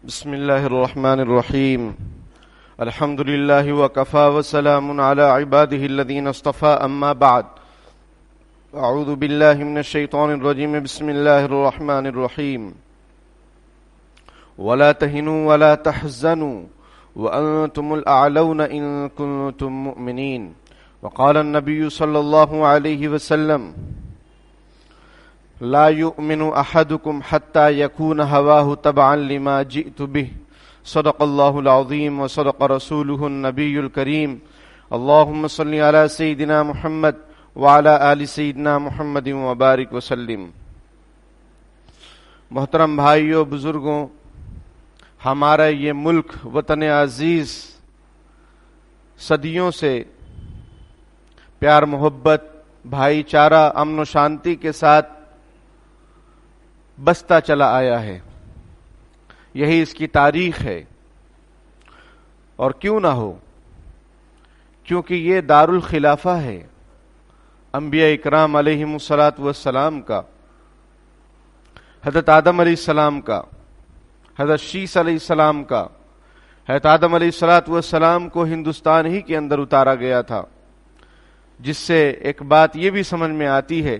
بسم الله الرحمن الرحيم الحمد لله وكفى وسلام على عباده الذين اصطفى أما بعد أعوذ بالله من الشيطان الرجيم بسم الله الرحمن الرحيم ولا تهنوا ولا تحزنوا وأنتم الأعلون إن كنتم مؤمنين وقال النبي صلى الله عليه وسلم لا يؤمن أحدكم حتى يكون هواه تبعا لما جئت به صدق الله العظيم وصدق رسوله النبي الكريم اللهم صل على سيدنا محمد وعلى آل سيدنا محمد وبارك وسلم. محترم بھائیوں، بزرگوں، ہمارا یہ ملک وطن عزیز صدیوں سے پیار محبت، بھائی چارہ، امن و شانتی کے ساتھ بستا چلا آیا ہے. یہی اس کی تاریخ ہے، اور کیوں نہ ہو، کیونکہ یہ دار الخلافہ ہے انبیاء اکرام علیہم الصلاۃ والسلام کا، حضرت آدم علیہ السلام کا، حضرت شیس علیہ السلام کا. حضرت آدم علیہ الصلاۃ والسلام کو ہندوستان ہی کے اندر اتارا گیا تھا، جس سے ایک بات یہ بھی سمجھ میں آتی ہے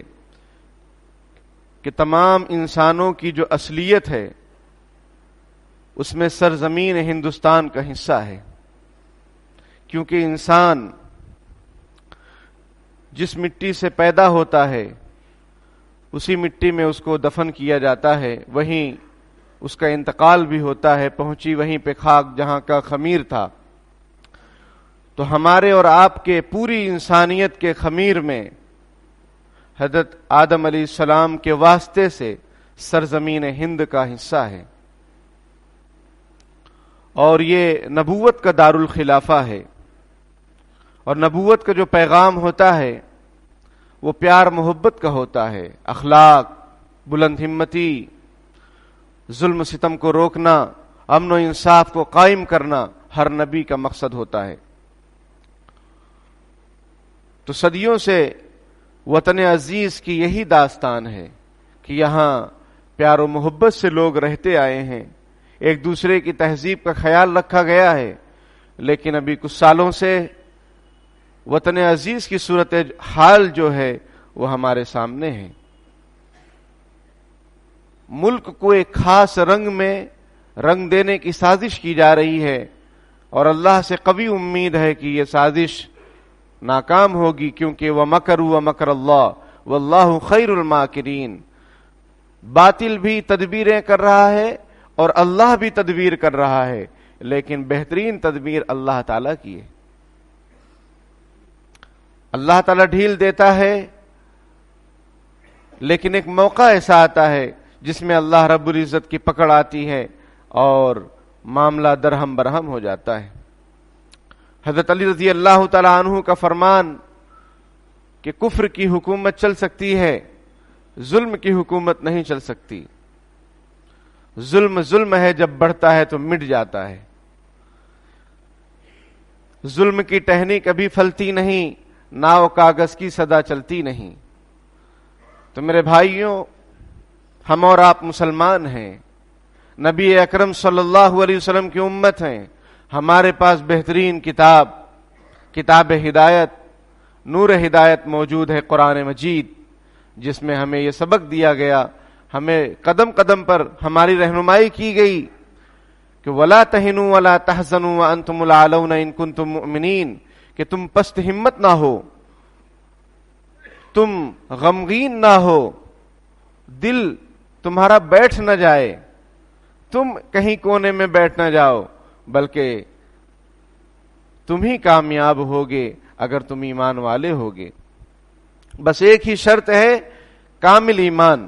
کہ تمام انسانوں کی جو اصلیت ہے اس میں سرزمین ہندوستان کا حصہ ہے. کیونکہ انسان جس مٹی سے پیدا ہوتا ہے اسی مٹی میں اس کو دفن کیا جاتا ہے، وہیں اس کا انتقال بھی ہوتا ہے، پہنچی وہیں پہ خاک جہاں کا خمیر تھا. تو ہمارے اور آپ کے پوری انسانیت کے خمیر میں حضرت آدم علیہ السلام کے واسطے سے سرزمین ہند کا حصہ ہے، اور یہ نبوت کا دار الخلافہ ہے. اور نبوت کا جو پیغام ہوتا ہے وہ پیار محبت کا ہوتا ہے، اخلاق، بلند ہمتی، ظلم ستم کو روکنا، امن و انصاف کو قائم کرنا ہر نبی کا مقصد ہوتا ہے. تو صدیوں سے وطن عزیز کی یہی داستان ہے کہ یہاں پیار و محبت سے لوگ رہتے آئے ہیں، ایک دوسرے کی تہذیب کا خیال رکھا گیا ہے. لیکن ابھی کچھ سالوں سے وطن عزیز کی صورت حال جو ہے وہ ہمارے سامنے ہے. ملک کو ایک خاص رنگ میں رنگ دینے کی سازش کی جا رہی ہے، اور اللہ سے قوی امید ہے کہ یہ سازش ناکام ہوگی، کیونکہ وَمَكَرُوا وَمَكَرَ اللَّهُ وَاللَّهُ خَيْرُ الْمَاكِرِينَ. باطل بھی تدبیریں کر رہا ہے اور اللہ بھی تدبیر کر رہا ہے، لیکن بہترین تدبیر اللہ تعالیٰ کی ہے. اللہ تعالیٰ ڈھیل دیتا ہے، لیکن ایک موقع ایسا آتا ہے جس میں اللہ رب العزت کی پکڑ آتی ہے اور معاملہ درہم برہم ہو جاتا ہے. حضرت علی رضی اللہ تعالی عنہ کا فرمان کہ کفر کی حکومت چل سکتی ہے، ظلم کی حکومت نہیں چل سکتی. ظلم ظلم ہے، جب بڑھتا ہے تو مٹ جاتا ہے. ظلم کی ٹہنی کبھی پھلتی نہیں، ناؤ کاغذ کی صدا چلتی نہیں. تو میرے بھائیوں، ہم اور آپ مسلمان ہیں، نبی اکرم صلی اللہ علیہ وسلم کی امت ہیں. ہمارے پاس بہترین کتاب ہدایت، نور ہدایت موجود ہے، قرآن مجید، جس میں ہمیں یہ سبق دیا گیا، ہمیں قدم قدم پر ہماری رہنمائی کی گئی کہ وَلَا تَهِنُوا وَلَا تَحْزَنُوا وَأَنْتُمُ الْأَعْلَوْنَ إِن كُنتُم مُؤْمِنِينَ، کہ تم پست ہمت نہ ہو، تم غمگین نہ ہو، دل تمہارا بیٹھ نہ جائے، تم کہیں کونے میں بیٹھ نہ جاؤ، بلکہ تم ہی کامیاب ہوگے اگر تم ایمان والے ہوگے. بس ایک ہی شرط ہے، کامل ایمان.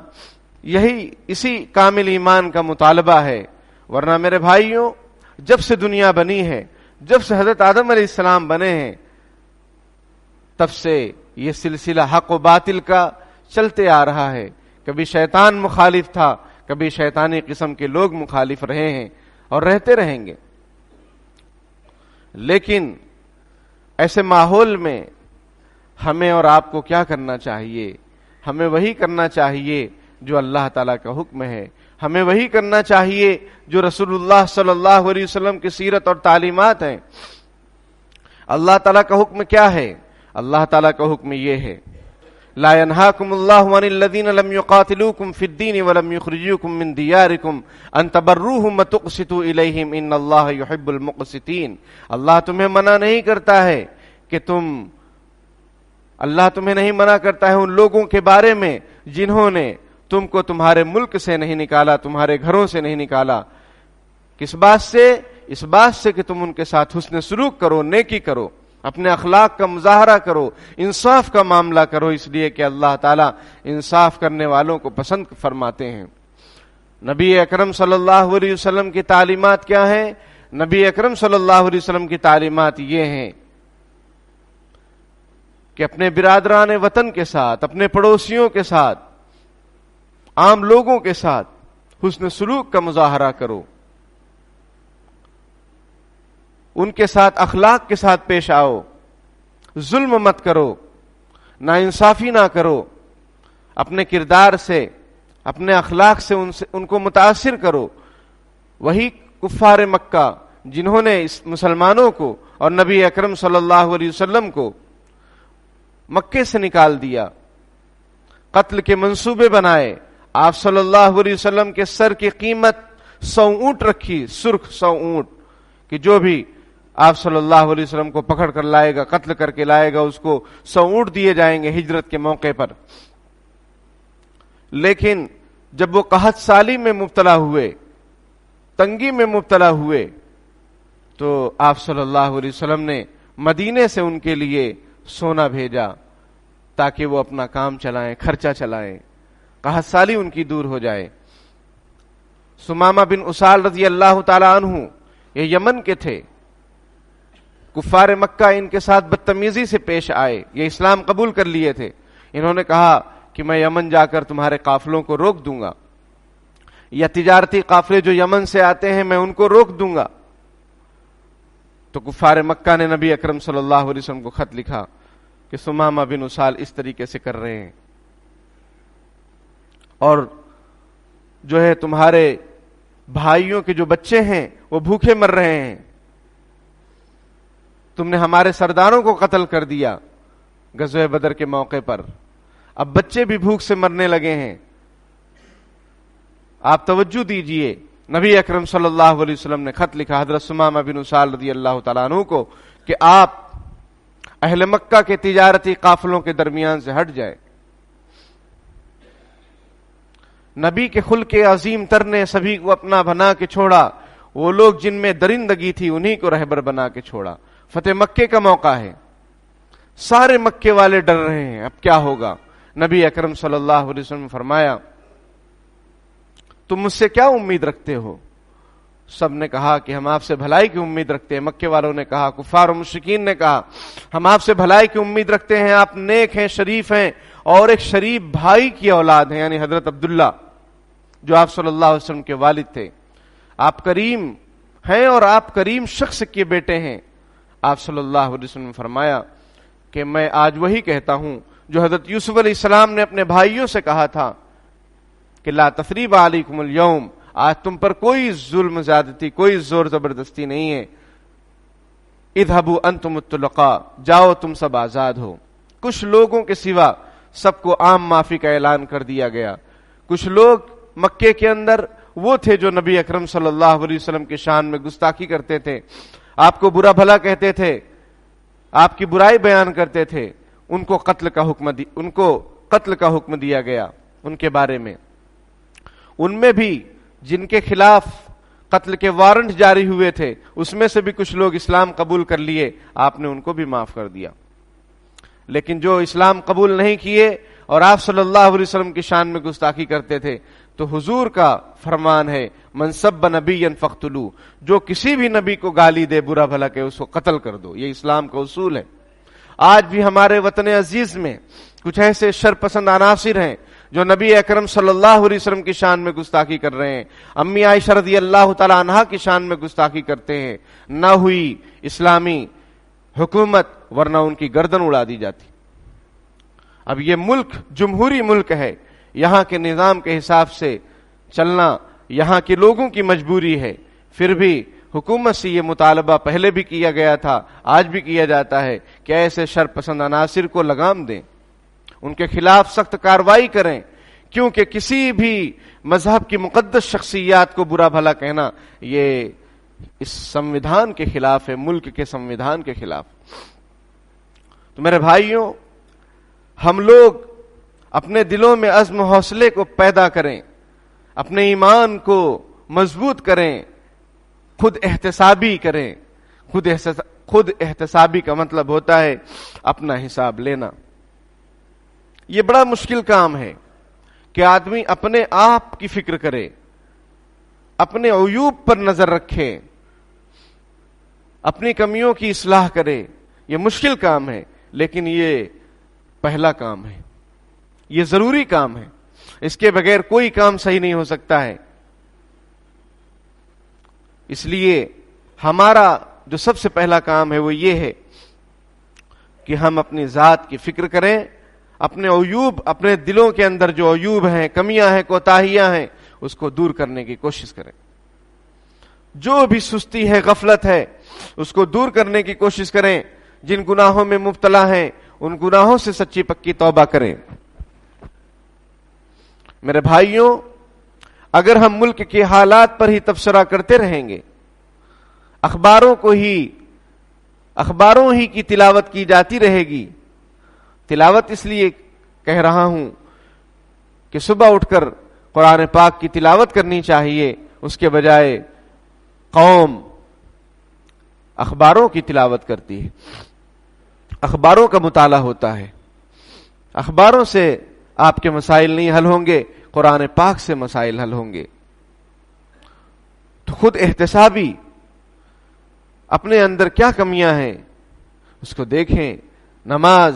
اسی کامل ایمان کا مطالبہ ہے. ورنہ میرے بھائیوں، جب سے دنیا بنی ہے، جب سے حضرت آدم علیہ السلام بنے ہیں، تب سے یہ سلسلہ حق و باطل کا چلتے آ رہا ہے. کبھی شیطان مخالف تھا، کبھی شیطانی قسم کے لوگ مخالف رہے ہیں اور رہتے رہیں گے. لیکن ایسے ماحول میں ہمیں اور آپ کو کیا کرنا چاہیے؟ ہمیں وہی کرنا چاہیے جو اللہ تعالیٰ کا حکم ہے. ہمیں وہی کرنا چاہیے جو رسول اللہ صلی اللہ علیہ وسلم کی سیرت اور تعلیمات ہیں۔ اللہ تعالیٰ کا حکم کیا ہے؟ اللہ تعالیٰ کا حکم یہ ہے، لا ينهاكم الله عن الذين لم يقاتلوكم في الدين ولم يخرجوكم من دياركم ان تبروهم وتقسطوا اليهم ان الله يحب المقسطين۔ اللہ تمہیں منع نہیں کرتا ہے کہ اللہ تمہیں نہیں منع کرتا ہے ان لوگوں کے بارے میں جنہوں نے تم کو تمہارے ملک سے نہیں نکالا، تمہارے گھروں سے نہیں نکالا۔ کس بات سے؟ اس بات سے کہ تم ان کے ساتھ حسن سلوک کرو، نیکی کرو، اپنے اخلاق کا مظاہرہ کرو، انصاف کا معاملہ کرو، اس لیے کہ اللہ تعالیٰ انصاف کرنے والوں کو پسند فرماتے ہیں۔ نبی اکرم صلی اللہ علیہ وسلم کی تعلیمات کیا ہیں؟ نبی اکرم صلی اللہ علیہ وسلم کی تعلیمات یہ ہیں کہ اپنے برادران وطن کے ساتھ، اپنے پڑوسیوں کے ساتھ، عام لوگوں کے ساتھ حسن سلوک کا مظاہرہ کرو، ان کے ساتھ اخلاق کے ساتھ پیش آؤ، ظلم مت کرو، ناانصافی نہ کرو، اپنے کردار سے، اپنے اخلاق سے ان کو متاثر کرو۔ وہی کفار مکہ جنہوں نے اس مسلمانوں کو اور نبی اکرم صلی اللہ علیہ وسلم کو مکے سے نکال دیا، قتل کے منصوبے بنائے، آپ صلی اللہ علیہ وسلم کے سر کی قیمت 100 اونٹ رکھی، سرخ 100 اونٹ، کہ جو بھی آپ صلی اللہ علیہ وسلم کو پکڑ کر لائے گا، قتل کر کے لائے گا، اس کو 100 اونٹ دیے جائیں گے ہجرت کے موقع پر۔ لیکن جب وہ قحط سالی میں مبتلا ہوئے، تنگی میں مبتلا ہوئے، تو آپ صلی اللہ علیہ وسلم نے مدینے سے ان کے لیے سونا بھیجا تاکہ وہ اپنا کام چلائیں، خرچہ چلائیں، قحط سالی ان کی دور ہو جائے۔ سمامہ بن اسال رضی اللہ تعالی عنہ یہ یمن کے تھے، کفار مکہ ان کے ساتھ بدتمیزی سے پیش آئے، یہ اسلام قبول کر لیے تھے۔ انہوں نے کہا کہ میں یمن جا کر تمہارے قافلوں کو روک دوں گا، یا تجارتی قافلے جو یمن سے آتے ہیں میں ان کو روک دوں گا۔ تو کفار مکہ نے نبی اکرم صلی اللہ علیہ وسلم کو خط لکھا کہ سمامہ بن اسال اس طریقے سے کر رہے ہیں، اور جو ہے تمہارے بھائیوں کے جو بچے ہیں وہ بھوکے مر رہے ہیں، تم نے ہمارے سرداروں کو قتل کر دیا غزوہ بدر کے موقع پر، اب بچے بھی بھوک سے مرنے لگے ہیں، آپ توجہ دیجئے۔ نبی اکرم صلی اللہ علیہ وسلم نے خط لکھا حضرت سمامہ بن اسال رضی اللہ تعالیٰ عنہ کو کہ آپ اہل مکہ کے تجارتی قافلوں کے درمیان سے ہٹ جائے۔ نبی کے خلق عظیم تر نے سبھی کو اپنا بنا کے چھوڑا، وہ لوگ جن میں درندگی تھی انہی کو رہبر بنا کے چھوڑا۔ فتح مکے کا موقع ہے، سارے مکے والے ڈر رہے ہیں اب کیا ہوگا۔ نبی اکرم صلی اللہ علیہ وسلم نے فرمایا تم مجھ سے کیا امید رکھتے ہو؟ سب نے کہا کہ ہم آپ سے بھلائی کی امید رکھتے ہیں۔ مکے والوں نے کہا، کفار و مشرکین نے کہا ہم آپ سے بھلائی کی امید رکھتے ہیں، آپ نیک ہیں، شریف ہیں، اور ایک شریف بھائی کی اولاد ہیں، یعنی حضرت عبداللہ جو آپ صلی اللہ علیہ وسلم کے والد تھے، آپ کریم ہیں اور آپ کریم شخص کے بیٹے ہیں۔ آپ صلی اللہ علیہ وسلم نے فرمایا کہ میں آج وہی کہتا ہوں جو حضرت یوسف علیہ السلام نے اپنے بھائیوں سے کہا تھا کہ لا تثریب علیکم اليوم، آج تم پر کوئی ظلم زیادتی، کوئی زور زبردستی نہیں ہے۔ اذهبوا انتم الطلقاء، جاؤ تم سب آزاد ہو۔ کچھ لوگوں کے سوا سب کو عام معافی کا اعلان کر دیا گیا۔ کچھ لوگ مکے کے اندر وہ تھے جو نبی اکرم صلی اللہ علیہ وسلم کی شان میں گستاخی کرتے تھے، آپ کو برا بھلا کہتے تھے، آپ کی برائی بیان کرتے تھے، ان کو قتل کا حکم دیا گیا۔ ان کے بارے میں ان میں بھی جن کے خلاف قتل کے وارنٹ جاری ہوئے تھے اس میں سے بھی کچھ لوگ اسلام قبول کر لیے، آپ نے ان کو بھی معاف کر دیا۔ لیکن جو اسلام قبول نہیں کیے اور آپ صلی اللہ علیہ وسلم کی شان میں گستاخی کرتے تھے، تو حضور کا فرمان ہے من سب نبیا فاقتلوہ، جو کسی بھی نبی کو گالی دے، برا بھلا کہ اس کو قتل کر دو، یہ اسلام کا اصول ہے۔ آج بھی ہمارے وطن عزیز میں کچھ ایسے شرپسند عناصر ہیں جو نبی اکرم صلی اللہ علیہ وسلم کی شان میں گستاخی کر رہے ہیں، امی عائشہ رضی اللہ تعالی عنہا کی شان میں گستاخی کرتے ہیں، نہ ہوئی اسلامی حکومت ورنہ ان کی گردن اڑا دی جاتی۔ اب یہ ملک جمہوری ملک ہے، یہاں کے نظام کے حساب سے چلنا یہاں کے لوگوں کی مجبوری ہے، پھر بھی حکومت سے یہ مطالبہ پہلے بھی کیا گیا تھا، آج بھی کیا جاتا ہے کہ ایسے شر پسند عناصر کو لگام دیں، ان کے خلاف سخت کارروائی کریں، کیونکہ کسی بھی مذہب کی مقدس شخصیات کو برا بھلا کہنا یہ اس سمویدھان کے خلاف ہے، ملک کے سمویدھان کے خلاف۔ تو میرے بھائیوں، ہم لوگ اپنے دلوں میں عزم و حوصلے کو پیدا کریں، اپنے ایمان کو مضبوط کریں، خود احتسابی کریں۔ خود احتسابی کا مطلب ہوتا ہے اپنا حساب لینا۔ یہ بڑا مشکل کام ہے کہ آدمی اپنے آپ کی فکر کرے، اپنے عیوب پر نظر رکھے، اپنی کمیوں کی اصلاح کرے۔ یہ مشکل کام ہے، لیکن یہ پہلا کام ہے، یہ ضروری کام ہے۔ اس کے بغیر کوئی کام صحیح نہیں ہو سکتا ہے۔ اس لیے ہمارا جو سب سے پہلا کام ہے وہ یہ ہے کہ ہم اپنی ذات کی فکر کریں، اپنے عیوب، اپنے دلوں کے اندر جو عیوب ہیں، کمیاں ہیں، کوتاہیاں ہیں، اس کو دور کرنے کی کوشش کریں۔ جو بھی سستی ہے، غفلت ہے، اس کو دور کرنے کی کوشش کریں۔ جن گناہوں میں مبتلا ہیں ان گناہوں سے سچی پکی توبہ کریں۔ میرے بھائیوں، اگر ہم ملک کے حالات پر ہی تبصرہ کرتے رہیں گے، اخباروں ہی کی تلاوت کی جاتی رہے گی۔ تلاوت اس لیے کہہ رہا ہوں کہ صبح اٹھ کر قرآن پاک کی تلاوت کرنی چاہیے، اس کے بجائے قوم اخباروں کی تلاوت کرتی ہے، اخباروں کا مطالعہ ہوتا ہے۔ اخباروں سے آپ کے مسائل نہیں حل ہوں گے، قرآن پاک سے مسائل حل ہوں گے۔ تو خود احتسابی، اپنے اندر کیا کمیاں ہیں اس کو دیکھیں۔ نماز،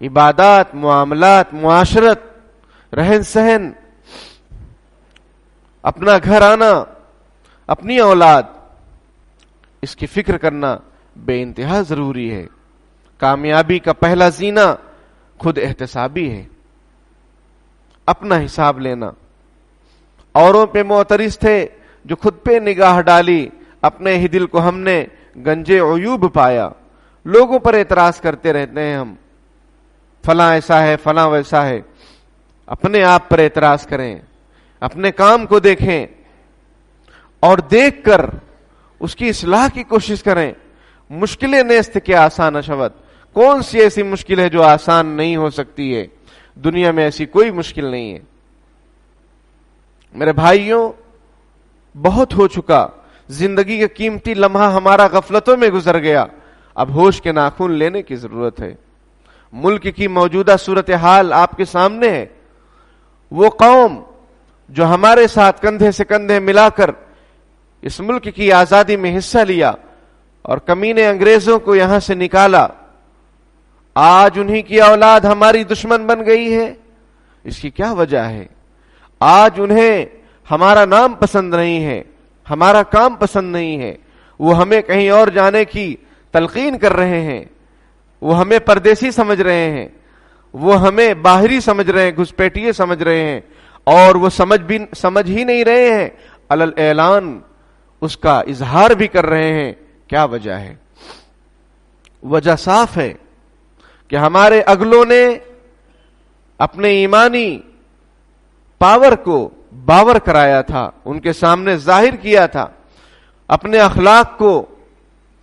عبادات، معاملات، معاشرت، رہن سہن، اپنا گھر آنا، اپنی اولاد، اس کی فکر کرنا بے انتہا ضروری ہے۔ کامیابی کا پہلا زینہ خود احتسابی ہے، اپنا حساب لینا۔ اوروں پہ معترض تھے، جو خود پہ نگاہ ڈالی، اپنے ہی دل کو ہم نے گنجے عیوب پایا۔ لوگوں پر اعتراض کرتے رہتے ہیں ہم، فلاں ایسا ہے، فلاں ویسا ہے۔ اپنے آپ پر اعتراض کریں، اپنے کام کو دیکھیں اور دیکھ کر اس کی اصلاح کی کوشش کریں۔ مشکلیں نیست کے آسان شود، کون سی ایسی مشکل ہے جو آسان نہیں ہو سکتی ہے؟ دنیا میں ایسی کوئی مشکل نہیں ہے۔ میرے بھائیوں، بہت ہو چکا، زندگی کا قیمتی لمحہ ہمارا غفلتوں میں گزر گیا، اب ہوش کے ناخن لینے کی ضرورت ہے۔ ملک کی موجودہ صورتحال آپ کے سامنے ہے۔ وہ قوم جو ہمارے ساتھ کندھے سے کندھے ملا کر اس ملک کی آزادی میں حصہ لیا اور کمینے انگریزوں کو یہاں سے نکالا، آج انہی کی اولاد ہماری دشمن بن گئی ہے۔ اس کی کیا وجہ ہے؟ آج انہیں ہمارا نام پسند نہیں ہے، ہمارا کام پسند نہیں ہے، وہ ہمیں کہیں اور جانے کی تلقین کر رہے ہیں، وہ ہمیں پردیسی سمجھ رہے ہیں، وہ ہمیں باہری سمجھ رہے ہیں، گھسپیٹیے سمجھ رہے ہیں، اور وہ سمجھ ہی نہیں رہے ہیں، علل اعلان اس کا اظہار بھی کر رہے ہیں۔ کیا وجہ ہے؟ وجہ صاف ہے کہ ہمارے اگلوں نے اپنے ایمانی پاور کو باور کرایا تھا، ان کے سامنے ظاہر کیا تھا، اپنے اخلاق کو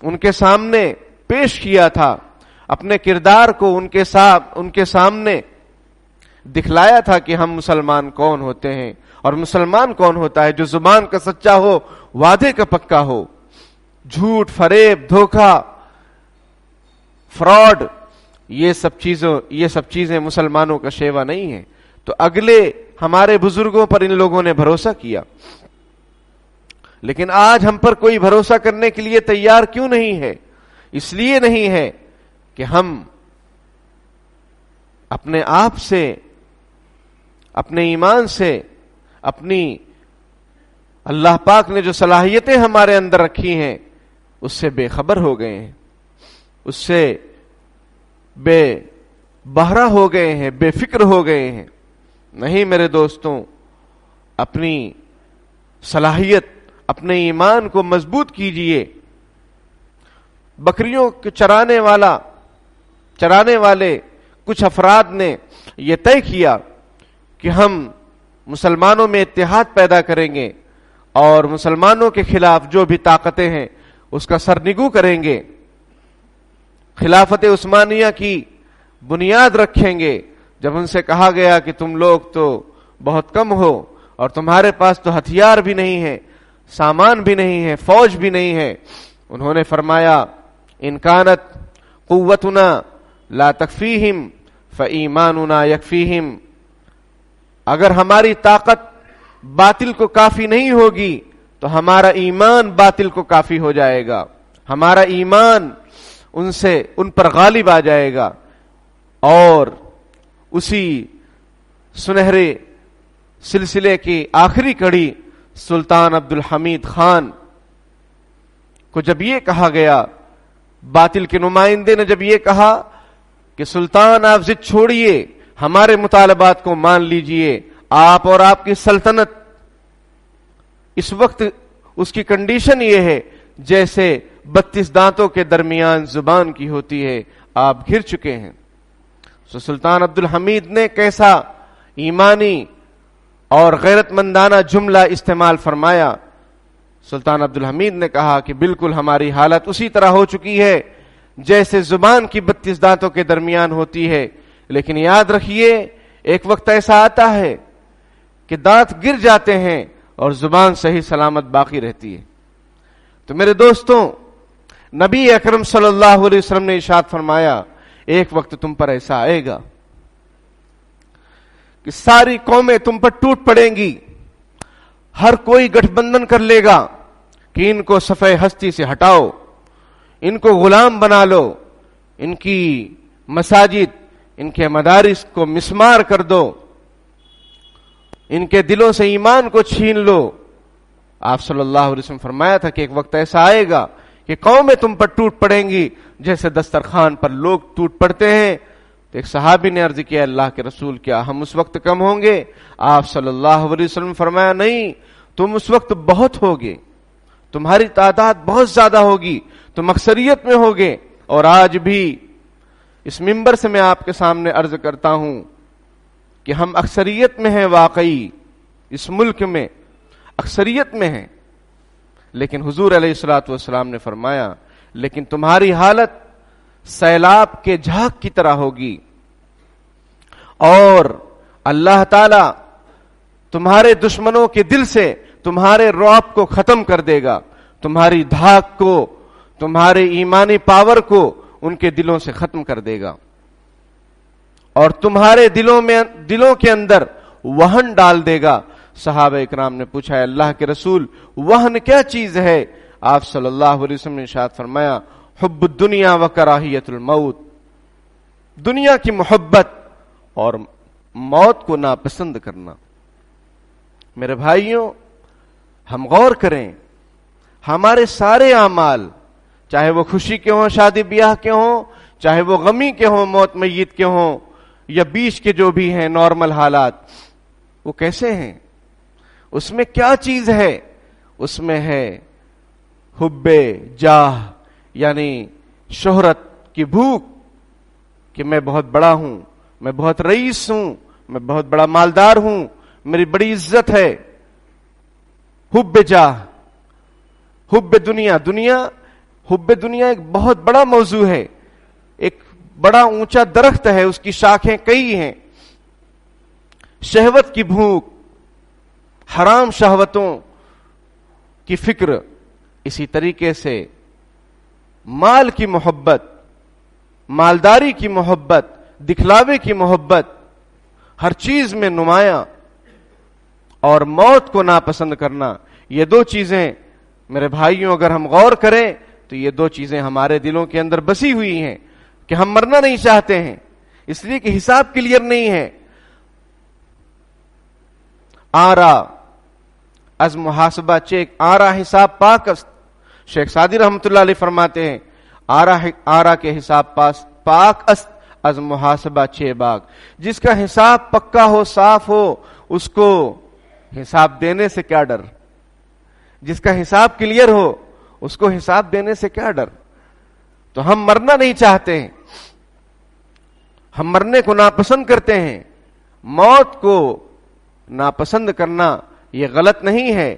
ان کے سامنے پیش کیا تھا، اپنے کردار کو ان کے سامنے دکھلایا تھا کہ ہم مسلمان کون ہوتے ہیں، اور مسلمان کون ہوتا ہے؟ جو زبان کا سچا ہو، وعدے کا پکا ہو۔ جھوٹ، فریب، دھوکہ، فراڈ، یہ سب چیزیں مسلمانوں کا شیوا نہیں ہے۔ تو اگلے ہمارے بزرگوں پر ان لوگوں نے بھروسہ کیا، لیکن آج ہم پر کوئی بھروسہ کرنے کے لیے تیار کیوں نہیں ہے؟ اس لیے نہیں ہے کہ ہم اپنے آپ سے، اپنے ایمان سے، اپنی اللہ پاک نے جو صلاحیتیں ہمارے اندر رکھی ہیں اس سے بے خبر ہو گئے ہیں، اس سے بے بہرہ ہو گئے ہیں، بے فکر ہو گئے ہیں۔ نہیں میرے دوستوں، اپنی صلاحیت، اپنے ایمان کو مضبوط کیجئے. بکریوں کے چرانے والے کچھ افراد نے یہ طے کیا کہ ہم مسلمانوں میں اتحاد پیدا کریں گے اور مسلمانوں کے خلاف جو بھی طاقتیں ہیں اس کا سرنگو کریں گے، خلافت عثمانیہ کی بنیاد رکھیں گے. جب ان سے کہا گیا کہ تم لوگ تو بہت کم ہو اور تمہارے پاس تو ہتھیار بھی نہیں ہے، سامان بھی نہیں ہے، فوج بھی نہیں ہے، انہوں نے فرمایا ان کانت قوتنا لا تکفیہم فایماننا یکفیہم، اگر ہماری طاقت باطل کو کافی نہیں ہوگی تو ہمارا ایمان باطل کو کافی ہو جائے گا، ہمارا ایمان ان پر غالب آ جائے گا. اور اسی سنہرے سلسلے کی آخری کڑی سلطان عبد الحمید خان کو جب یہ کہا گیا، باطل کے نمائندے نے جب یہ کہا کہ سلطان آپ ضد چھوڑیے، ہمارے مطالبات کو مان لیجئے، آپ اور آپ کی سلطنت اس وقت اس کی کنڈیشن یہ ہے جیسے 32 دانتوں کے درمیان زبان کی ہوتی ہے، آپ گھر چکے ہیں. سلطان عبد الحمید نے کیسا ایمانی اور غیرت مندانہ جملہ استعمال فرمایا. سلطان عبد الحمید نے کہا کہ بالکل ہماری حالت اسی طرح ہو چکی ہے جیسے زبان کی 32 دانتوں کے درمیان ہوتی ہے، لیکن یاد رکھیے ایک وقت ایسا آتا ہے کہ دانت گر جاتے ہیں اور زبان صحیح سلامت باقی رہتی ہے. تو میرے دوستوں، نبی اکرم صلی اللہ علیہ وسلم نے ارشاد فرمایا ایک وقت تم پر ایسا آئے گا کہ ساری قومیں تم پر ٹوٹ پڑیں گی، ہر کوئی گٹھ بندھن کر لے گا کہ ان کو صفحہ ہستی سے ہٹاؤ، ان کو غلام بنا لو، ان کی مساجد، ان کے مدارس کو مسمار کر دو، ان کے دلوں سے ایمان کو چھین لو. آپ صلی اللہ علیہ وسلم فرمایا تھا کہ ایک وقت ایسا آئے گا کہ قومیں تم پر ٹوٹ پڑیں گی جیسے دسترخوان پر لوگ ٹوٹ پڑتے ہیں. تو ایک صحابی نے عرض کیا اللہ کے رسول کیا ہم اس وقت کم ہوں گے؟ آپ صلی اللہ علیہ وسلم فرمایا نہیں، تم اس وقت بہت ہوگے، تمہاری تعداد بہت زیادہ ہوگی، تم اکثریت میں ہوگے. اور آج بھی اس منبر سے میں آپ کے سامنے عرض کرتا ہوں کہ ہم اکثریت میں ہیں، واقعی اس ملک میں اکثریت میں ہیں، لیکن حضور علیہ الصلوۃ والسلام نے فرمایا لیکن تمہاری حالت سیلاب کے جھاگ کی طرح ہوگی اور اللہ تعالی تمہارے دشمنوں کے دل سے تمہارے رعب کو ختم کر دے گا، تمہاری دھاک کو، تمہارے ایمانی پاور کو ان کے دلوں سے ختم کر دے گا اور تمہارے دلوں کے اندر وہن ڈال دے گا. صحابہ اکرام نے پوچھا اللہ کے رسول وہن کیا چیز ہے؟ آپ صلی اللہ علیہ وسلم نے ارشاد فرمایا حب الدنیا و کراہیت الموت، دنیا کی محبت اور موت کو ناپسند کرنا. میرے بھائیوں، ہم غور کریں، ہمارے سارے اعمال چاہے وہ خوشی کے ہوں، شادی بیاہ کے ہوں، چاہے وہ غمی کے ہوں، موت میت کے ہوں، یا بیچ کے جو بھی ہیں نارمل حالات، وہ کیسے ہیں؟ اس میں کیا چیز ہے؟ اس میں ہے حب جاہ، یعنی شہرت کی بھوک کہ میں بہت بڑا ہوں، میں بہت رئیس ہوں، میں بہت بڑا مالدار ہوں، میری بڑی عزت ہے. حب جاہ، حب دنیا. حب دنیا ایک بہت بڑا موضوع ہے، ایک بڑا اونچا درخت ہے، اس کی شاخیں کئی ہیں. شہوت کی بھوک، حرام شہوتوں کی فکر، اسی طریقے سے مال کی محبت، مالداری کی محبت، دکھلاوے کی محبت، ہر چیز میں نمایاں، اور موت کو ناپسند کرنا. یہ دو چیزیں میرے بھائیوں اگر ہم غور کریں تو یہ دو چیزیں ہمارے دلوں کے اندر بسی ہوئی ہیں کہ ہم مرنا نہیں چاہتے ہیں، اس لیے کہ حساب کلیئر نہیں ہے. آرا از محاسبہ چیک، آرا حساب پاک است. شیخ سعدی رحمت اللہ علیہ فرماتے ہیں آرا کے حساب پاک است از محاسبہ چے باغ. جس کا حساب پکا ہو، صاف ہو، اس کو حساب دینے سے کیا ڈر، جس کا حساب کلیئر ہو اس کو حساب دینے سے کیا ڈر؟ تو ہم مرنا نہیں چاہتے ہیں، ہم مرنے کو ناپسند کرتے ہیں. موت کو ناپسند کرنا یہ غلط نہیں ہے،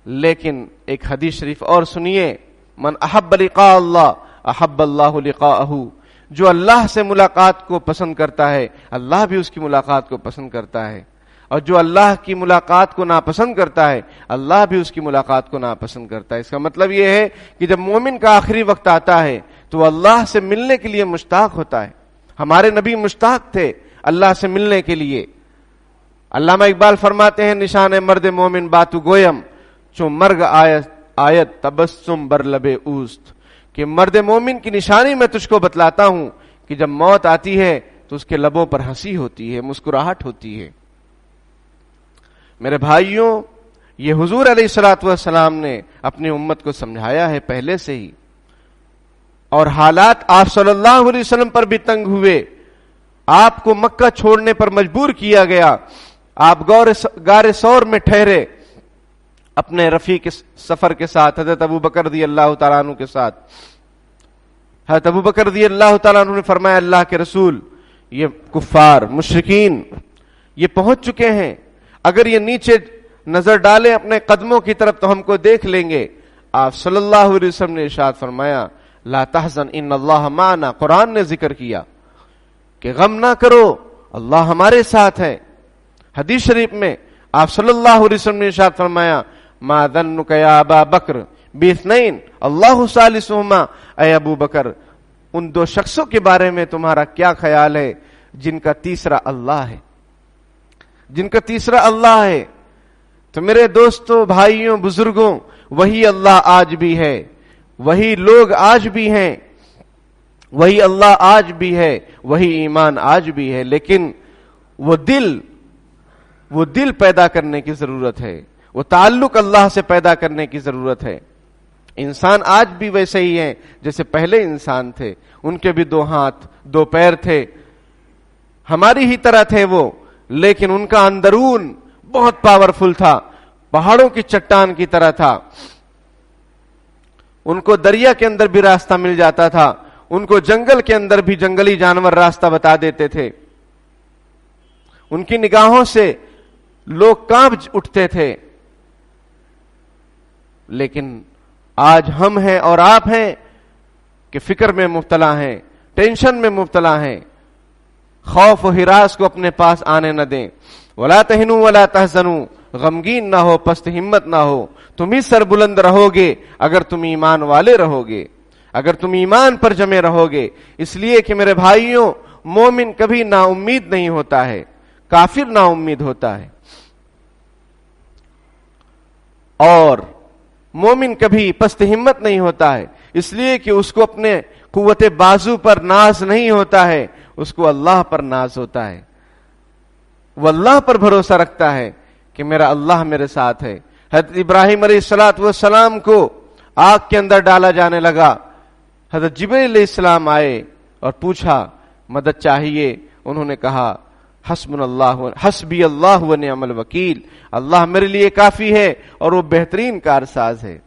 لیکن ایک حدیث شریف اور سنیے، من احب لقاء اللہ احب اللہ لقاءہ، جو اللہ سے ملاقات کو پسند کرتا ہے اللہ بھی اس کی ملاقات کو پسند کرتا ہے، اور جو اللہ کی ملاقات کو ناپسند کرتا ہے اللہ بھی اس کی ملاقات کو ناپسند کرتا ہے. اس کا مطلب یہ ہے کہ جب مومن کا آخری وقت آتا ہے تو وہ اللہ سے ملنے کے لیے مشتاق ہوتا ہے. ہمارے نبی مشتاق تھے اللہ سے ملنے کے لیے. علامہ اقبال فرماتے ہیں، نشان مرد مومن باتو گویم چو مرگ آیت تبسم بر لب اوست، کہ مرد مومن کی نشانی میں تجھ کو بتلاتا ہوں کہ جب موت آتی ہے تو اس کے لبوں پر ہنسی ہوتی ہے، مسکراہٹ ہوتی ہے. میرے بھائیوں، یہ حضور علیہ الصلوۃ والسلام نے اپنی امت کو سمجھایا ہے پہلے سے ہی، اور حالات آپ صلی اللہ علیہ وسلم پر بھی تنگ ہوئے. آپ کو مکہ چھوڑنے پر مجبور کیا گیا. آپ غار ثور میں ٹھہرے اپنے رفیق سفر کے ساتھ، حضرت ابو بکر رضی اللہ تعالیٰ عنہ کے ساتھ. حضرت ابو بکر رضی اللہ تعالیٰ عنہ نے فرمایا، اللہ کے رسول، یہ کفار مشرکین یہ پہنچ چکے ہیں، اگر یہ نیچے نظر ڈالیں اپنے قدموں کی طرف تو ہم کو دیکھ لیں گے. آپ صلی اللہ علیہ وسلم نے ارشاد فرمایا، لا تحزن ان اللہ معنا. قرآن نے ذکر کیا کہ غم نہ کرو، اللہ ہمارے ساتھ ہے. حدیث شریف میں آپ صلی اللہ علیہ وسلم نے ارشاد فرمایا، ما ظنک یا ابا بکر باثنین اللہ ثالثہما. اے ابو بکر، ان دو شخصوں کے بارے میں تمہارا کیا خیال ہے جن کا تیسرا اللہ ہے، جن کا تیسرا اللہ ہے. تو میرے دوستوں، بھائیوں، بزرگوں، وہی اللہ آج بھی ہے، وہی لوگ آج بھی ہیں، وہی اللہ آج بھی ہے، وہی ایمان آج بھی ہے. لیکن وہ دل پیدا کرنے کی ضرورت ہے، وہ تعلق اللہ سے پیدا کرنے کی ضرورت ہے. انسان آج بھی ویسے ہی ہیں جیسے پہلے انسان تھے. ان کے بھی 2 ہاتھ 2 پیر تھے، ہماری ہی طرح تھے وہ، لیکن ان کا اندرون بہت پاورفل تھا، پہاڑوں کی چٹان کی طرح تھا. ان کو دریا کے اندر بھی راستہ مل جاتا تھا، ان کو جنگل کے اندر بھی جنگلی جانور راستہ بتا دیتے تھے. ان کی نگاہوں سے لوگ کانپ اٹھتے تھے. لیکن آج ہم ہیں اور آپ ہیں کہ فکر میں مبتلا ہیں، ٹینشن میں مبتلا ہیں. خوف و ہراس کو اپنے پاس آنے نہ دیں. ولا تہنوا ولا تحزنوا، غمگین نہ ہو، پست ہمت نہ ہو. تم ہی سر بلند رہو گے اگر تم ایمان والے رہو گے، اگر تم ایمان پر جمے رہو گے. اس لیے کہ میرے بھائیوں، مومن کبھی نا امید نہیں ہوتا ہے، کافر نا امید ہوتا ہے. اور مومن کبھی پست ہمت نہیں ہوتا ہے، اس لیے کہ اس کو اپنے قوت بازو پر ناز نہیں ہوتا ہے، اس کو اللہ پر ناز ہوتا ہے. وہ اللہ پر بھروسہ رکھتا ہے کہ میرا اللہ میرے ساتھ ہے. حضرت ابراہیم علیہ السلام کو آگ کے اندر ڈالا جانے لگا. حضرت جبریل علیہ السلام آئے اور پوچھا مدد چاہیے. انہوں نے کہا حسبی اللہ و نعم الوکیل، اللہ میرے لیے کافی ہے اور وہ بہترین کارساز ہے.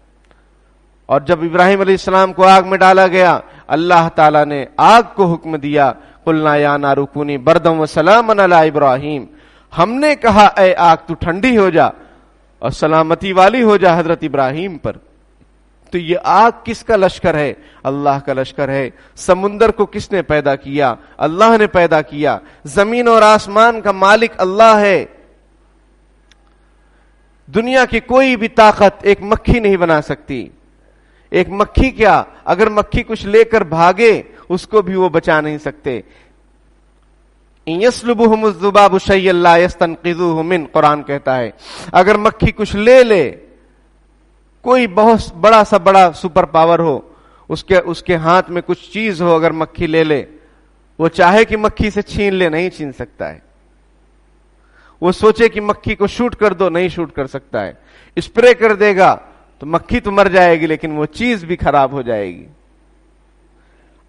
اور جب ابراہیم علیہ السلام کو آگ میں ڈالا گیا، اللہ تعالیٰ نے آگ کو حکم دیا، قلنا یا نار کونی بردا وسلاما علی ابراہیم. ہم نے کہا اے آگ تو ٹھنڈی ہو جا اور سلامتی والی ہو جا حضرت ابراہیم پر. تو یہ آگ کس کا لشکر ہے؟ اللہ کا لشکر ہے. سمندر کو کس نے پیدا کیا؟ اللہ نے پیدا کیا. زمین اور آسمان کا مالک اللہ ہے. دنیا کی کوئی بھی طاقت ایک مکھی نہیں بنا سکتی. ایک مکھی کیا، اگر مکھی کچھ لے کر بھاگے اس کو بھی وہ بچا نہیں سکتے. یسلبہم الذباب شیئا لا یستنقذوہ من، قرآن کہتا ہے اگر مکھی کچھ لے لے، کوئی بہت بڑا سپر پاور ہو، اس کے ہاتھ میں کچھ چیز ہو، اگر مکھی لے لے، وہ چاہے کہ مکھی سے چھین لے نہیں چھین سکتا ہے. وہ سوچے کہ مکھی کو شوٹ کر دو نہیں شوٹ کر سکتا ہے. اسپرے کر دے گا تو مکھی تو مر جائے گی لیکن وہ چیز بھی خراب ہو جائے گی.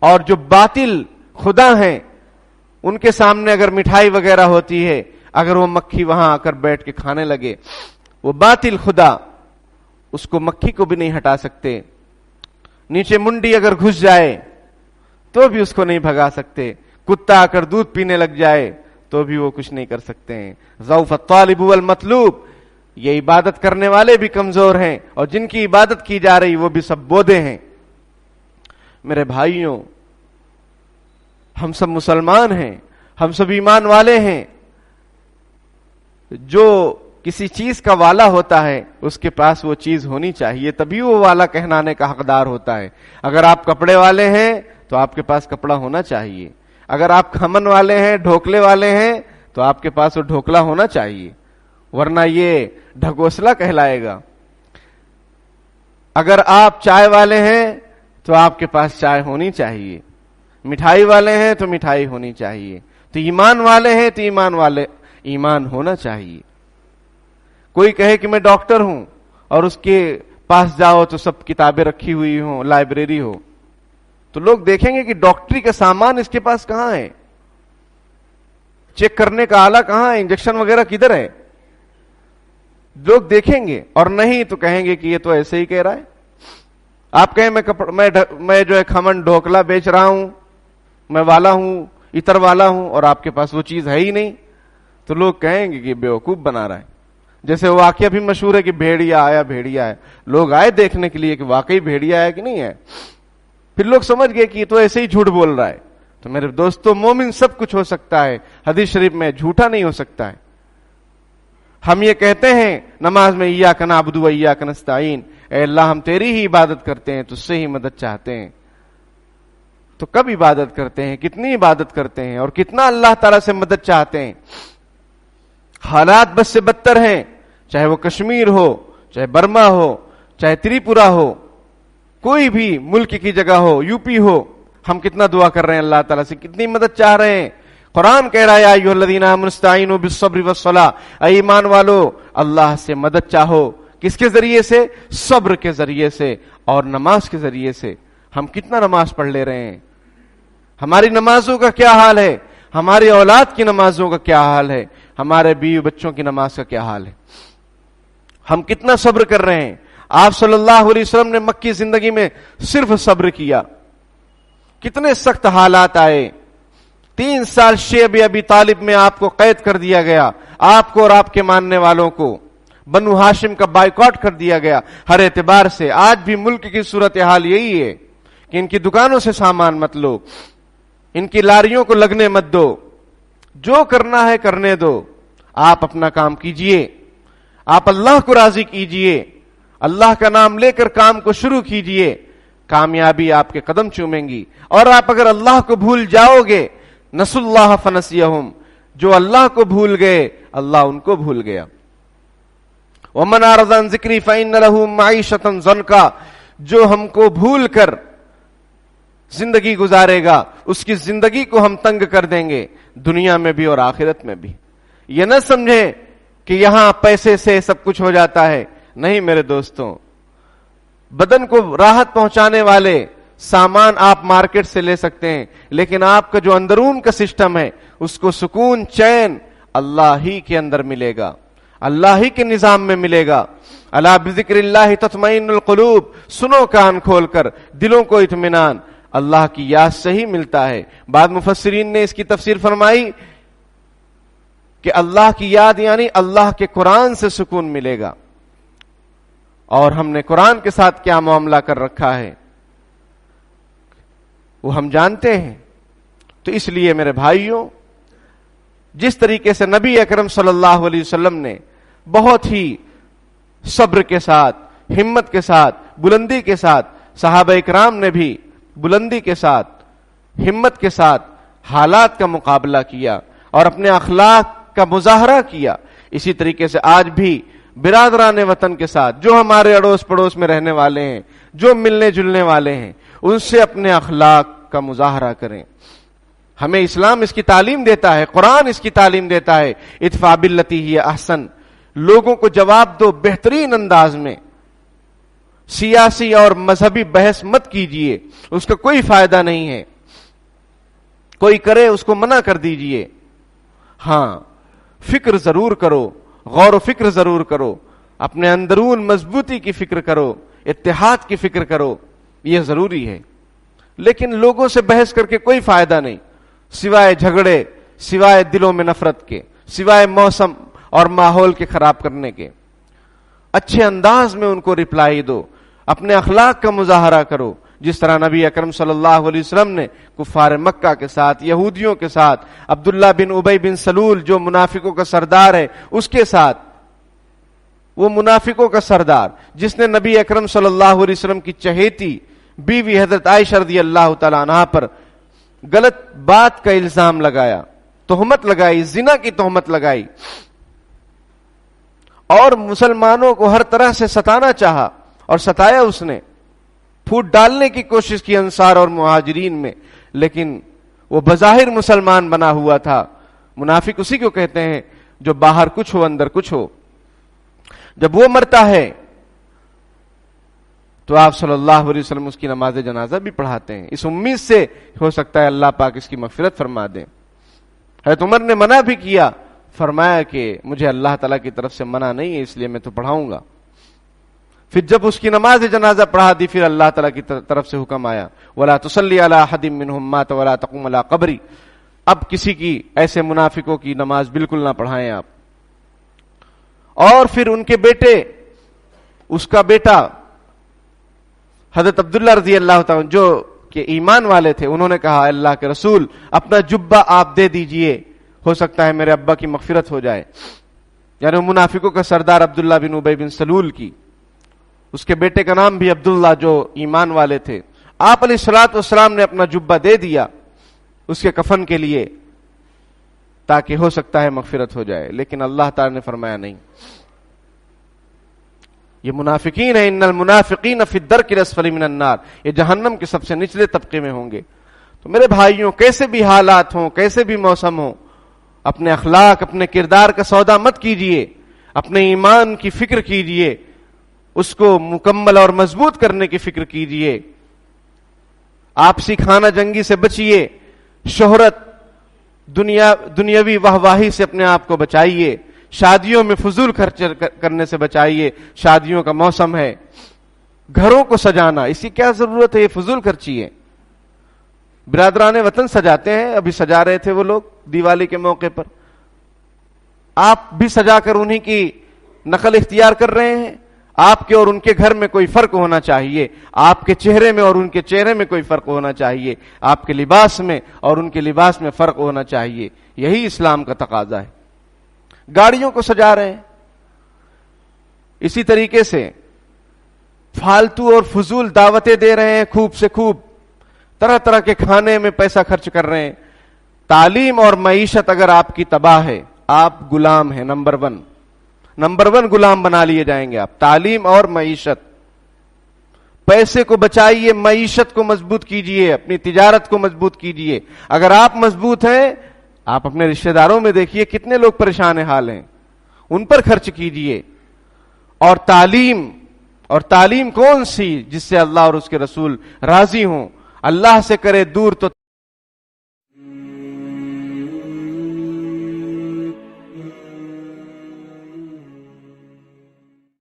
اور جو باطل خدا ہیں ان کے سامنے اگر مٹھائی وغیرہ ہوتی ہے، اگر وہ مکھی وہاں آ کر بیٹھ کے کھانے لگے، وہ باطل خدا اس کو مکھی کو بھی نہیں ہٹا سکتے. نیچے منڈی اگر گھس جائے تو بھی اس کو نہیں بھگا سکتے. کتا آ کر دودھ پینے لگ جائے تو بھی وہ کچھ نہیں کر سکتے ہیں. ضعف الطالب والمطلوب. یہ عبادت کرنے والے بھی کمزور ہیں اور جن کی عبادت کی جا رہی وہ بھی سب بودے ہیں. میرے بھائیوں، ہم سب مسلمان ہیں، ہم سب ایمان والے ہیں. جو کسی چیز کا والا ہوتا ہے اس کے پاس وہ چیز ہونی چاہیے، تبھی وہ والا کہلانے کا حقدار ہوتا ہے. اگر آپ کپڑے والے ہیں تو آپ کے پاس کپڑا ہونا چاہیے. اگر آپ کھمن والے ہیں، ڈھوکلے والے ہیں تو آپ کے پاس وہ ڈھوکلا ہونا چاہیے، ورنہ یہ ڈھکوسلا کہلائے گا. اگر آپ چائے والے ہیں تو آپ کے پاس چائے ہونی چاہیے. مٹھائی والے ہیں تو مٹھائی ہونی چاہیے. تو ایمان والے ہیں تو ایمان ہونا چاہیے. کوئی کہے کہ میں ڈاکٹر ہوں اور اس کے پاس جاؤ تو سب کتابیں رکھی ہوئی ہوں، لائبریری ہو، تو لوگ دیکھیں گے کہ ڈاکٹری کا سامان اس کے پاس کہاں ہے، چیک کرنے کا آلہ کہاں ہے، انجیکشن وغیرہ کدھر ہے. لوگ دیکھیں گے اور نہیں تو کہیں گے کہ یہ تو ایسے ہی کہہ رہا ہے. آپ کہیں میں جو ہے کھمن ڈھوکلا بیچ رہا ہوں، میں والا ہوں، عطر والا ہوں، اور آپ کے پاس وہ چیز ہے ہی نہیں، تو لوگ کہیں گے کہ بیوقوف بنا رہا ہے. جیسے واقعہ بھی مشہور ہے کہ بھیڑیا ہے. لوگ آئے دیکھنے کے لیے کہ واقعی بھیڑیا ہے کہ نہیں ہے. پھر لوگ سمجھ گئے کہ یہ تو ایسے ہی جھوٹ بول رہا ہے. تو میرے دوستو، مومن سب کچھ ہو سکتا ہے، حدیث شریف میں جھوٹا نہیں ہو سکتا ہے. ہم یہ کہتے ہیں نماز میں ایاک نعبد و ایاک نستعین، اے اللہ ہم تیری ہی عبادت کرتے ہیں، تجھ سے ہی مدد چاہتے ہیں. تو کب عبادت کرتے ہیں، کتنی عبادت کرتے ہیں، اور کتنا اللہ تعالیٰ سے مدد چاہتے ہیں. حالات بس سے بدتر ہیں، چاہے وہ کشمیر ہو، چاہے برما ہو، چاہے تریپورہ ہو، کوئی بھی ملک کی جگہ ہو، یو پی ہو. ہم کتنا دعا کر رہے ہیں اللہ تعالیٰ سے، کتنی مدد چاہ رہے ہیں. قرآن کہہ رہا ہے یا ایھا الذین آمنوا استعینوا بالصبر والصلاۃ، اے ایمان والو اللہ سے مدد چاہو. کس کے ذریعے سے؟ صبر کے ذریعے سے اور نماز کے ذریعے سے. ہم کتنا نماز پڑھ لے رہے ہیں، ہماری نمازوں کا کیا حال ہے، ہماری اولاد کی نمازوں کا کیا حال ہے، ہمارے بیوی بچوں کی نماز کا کیا حال ہے. ہم کتنا صبر کر رہے ہیں. آپ صلی اللہ علیہ وسلم نے مکی زندگی میں صرف صبر کیا. کتنے سخت حالات آئے. 3 سال شیب ابی طالب میں آپ کو قید کر دیا گیا، آپ کو اور آپ کے ماننے والوں کو. بنو ہاشم کا بائیکاٹ کر دیا گیا ہر اعتبار سے. آج بھی ملک کی صورتحال یہی ہے کہ ان کی دکانوں سے سامان مت لو، ان کی لاریوں کو لگنے مت دو، جو کرنا ہے کرنے دو. آپ اپنا کام کیجئے، آپ اللہ کو راضی کیجئے، اللہ کا نام لے کر کام کو شروع کیجئے. کامیابی آپ کے قدم چومیں گی. اور آپ اگر اللہ کو بھول جاؤ گے، نسوا اللہ فنسیہم، جو اللہ کو بھول گئے اللہ ان کو بھول گیا. ومن اعرض عن ذکری فإن له معیشۃ ضنکا، جو ہم کو بھول کر زندگی گزارے گا اس کی زندگی کو ہم تنگ کر دیں گے، دنیا میں بھی اور آخرت میں بھی. یہ نہ سمجھیں کہ یہاں پیسے سے سب کچھ ہو جاتا ہے. نہیں میرے دوستوں، بدن کو راحت پہنچانے والے سامان آپ مارکیٹ سے لے سکتے ہیں، لیکن آپ کا جو اندرون کا سسٹم ہے اس کو سکون چین اللہ ہی کے اندر ملے گا، اللہ ہی کے نظام میں ملے گا. الا بذکر اللہ تطمئن القلوب، سنو کان کھول کر، دلوں کو اطمینان اللہ کی یاد سے ہی ملتا ہے. بعض مفسرین نے اس کی تفسیر فرمائی کہ اللہ کی یاد یعنی اللہ کے قرآن سے سکون ملے گا. اور ہم نے قرآن کے ساتھ کیا معاملہ کر رکھا ہے وہ ہم جانتے ہیں. تو اس لیے میرے بھائیوں، جس طریقے سے نبی اکرم صلی اللہ علیہ وسلم نے بہت ہی صبر کے ساتھ، ہمت کے ساتھ، بلندی کے ساتھ، صحابہ اکرام نے بھی بلندی کے ساتھ، ہمت کے ساتھ حالات کا مقابلہ کیا اور اپنے اخلاق کا مظاہرہ کیا، اسی طریقے سے آج بھی برادران وطن کے ساتھ، جو ہمارے اڑوس پڑوس میں رہنے والے ہیں، جو ملنے جلنے والے ہیں، ان سے اپنے اخلاق کا مظاہرہ کریں. ہمیں اسلام اس کی تعلیم دیتا ہے، قرآن اس کی تعلیم دیتا ہے. ادفع باللتی ہی احسن، لوگوں کو جواب دو بہترین انداز میں. سیاسی اور مذہبی بحث مت کیجئے، اس کا کوئی فائدہ نہیں ہے. کوئی کرے اس کو منع کر دیجئے. ہاں، فکر ضرور کرو، غور و فکر ضرور کرو. اپنے اندرون مضبوطی کی فکر کرو، اتحاد کی فکر کرو، یہ ضروری ہے. لیکن لوگوں سے بحث کر کے کوئی فائدہ نہیں، سوائے جھگڑے، سوائے دلوں میں نفرت کے، سوائے موسم اور ماحول کے خراب کرنے کے. اچھے انداز میں ان کو رپلائی دو، اپنے اخلاق کا مظاہرہ کرو، جس طرح نبی اکرم صلی اللہ علیہ وسلم نے کفار مکہ کے ساتھ، یہودیوں کے ساتھ، عبداللہ بن ابی بن سلول جو منافقوں کا سردار ہے اس کے ساتھ، وہ منافقوں کا سردار جس نے نبی اکرم صلی اللہ علیہ وسلم کی چہیتی بیوی حضرت عائشہ رضی اللہ تعالی عنہا پر غلط بات کا الزام لگایا، تہمت لگائی، زنا کی تہمت لگائی، اور مسلمانوں کو ہر طرح سے ستانا چاہا اور ستایا، اس نے پھوٹ ڈالنے کی کوشش کی انصار اور مہاجرین میں. لیکن وہ بظاہر مسلمان بنا ہوا تھا. منافق اسی کو کہتے ہیں جو باہر کچھ ہو اندر کچھ ہو. جب وہ مرتا ہے تو آپ صلی اللہ علیہ وسلم اس کی نماز جنازہ بھی پڑھاتے ہیں، اس امید سے ہو سکتا ہے اللہ پاک اس کی مغفرت فرما دیں. حضرت عمر نے منع بھی کیا، فرمایا کہ مجھے اللہ تعالیٰ کی طرف سے منع نہیں ہے، اس لیے میں تو پڑھاؤں گا. پھر جب اس کی نماز جنازہ پڑھا دی، پھر اللہ تعالیٰ کی طرف سے حکم آیا وَلَا تُصَلِّ عَلَىٰ أَحَدٍ مِّنْهُمْ مَاتَ وَلَا تَقُمْ عَلَىٰ قَبْرِهِ. اب کسی کی ایسے منافقوں کی نماز بالکل نہ پڑھائیں آپ. اور پھر ان کے بیٹے، اس کا بیٹا حضرت عبداللہ رضی اللہ تعالیٰ جو کہ ایمان والے تھے، انہوں نے کہا اللہ کے رسول اپنا جبہ آپ دے دیجئے، ہو سکتا ہے میرے ابا کی مغفرت ہو جائے. یعنی منافقوں کا سردار عبداللہ بن ابی بن سلول کی، اس کے بیٹے کا نام بھی عبداللہ جو ایمان والے تھے. آپ علیہ الصلوۃ والسلام نے اپنا جبہ دے دیا اس کے کفن کے لیے تاکہ ہو سکتا ہے مغفرت ہو جائے. لیکن اللہ تعالی نے فرمایا نہیں، یہ منافقین ہیں، ان المنافقین فی الدرک الاسفل من النار، یہ جہنم کے سب سے نچلے طبقے میں ہوں گے. تو میرے بھائیوں، کیسے بھی حالات ہوں، کیسے بھی موسم ہو، اپنے اخلاق، اپنے کردار کا سودا مت کیجئے، اپنے ایمان کی فکر کیجئے، اس کو مکمل اور مضبوط کرنے کی فکر کیجئے. آپسی خانہ جنگی سے بچیے، شہرت، دنیاوی واہواہی سے اپنے آپ کو بچائیے، شادیوں میں فضول خرچ کرنے سے بچائیے. شادیوں کا موسم ہے، گھروں کو سجانا، اس کی کیا ضرورت ہے؟ یہ فضول خرچی ہے. برادران وطن سجاتے ہیں، ابھی سجا رہے تھے وہ لوگ دیوالی کے موقع پر، آپ بھی سجا کر انہی کی نقل اختیار کر رہے ہیں. آپ کے اور ان کے گھر میں کوئی فرق ہونا چاہیے، آپ کے چہرے میں اور ان کے چہرے میں کوئی فرق ہونا چاہیے، آپ کے لباس میں اور ان کے لباس میں فرق ہونا چاہیے. یہی اسلام کا تقاضا ہے. گاڑیوں کو سجا رہے ہیں، اسی طریقے سے فالتو اور فضول دعوتیں دے رہے ہیں، خوب سے خوب طرح طرح کے کھانے میں پیسہ خرچ کر رہے ہیں. تعلیم اور معیشت اگر آپ کی تباہ ہے، آپ غلام ہیں. نمبر ون غلام بنا لیے جائیں گے آپ. تعلیم اور معیشت، پیسے کو بچائیے، معیشت کو مضبوط کیجئے، اپنی تجارت کو مضبوط کیجئے. اگر آپ مضبوط ہیں، آپ اپنے رشتہ داروں میں دیکھیے کتنے لوگ پریشان حال ہیں، ان پر خرچ کیجئے. اور تعلیم کون سی؟ جس سے اللہ اور اس کے رسول راضی ہوں. اللہ سے کرے دور تو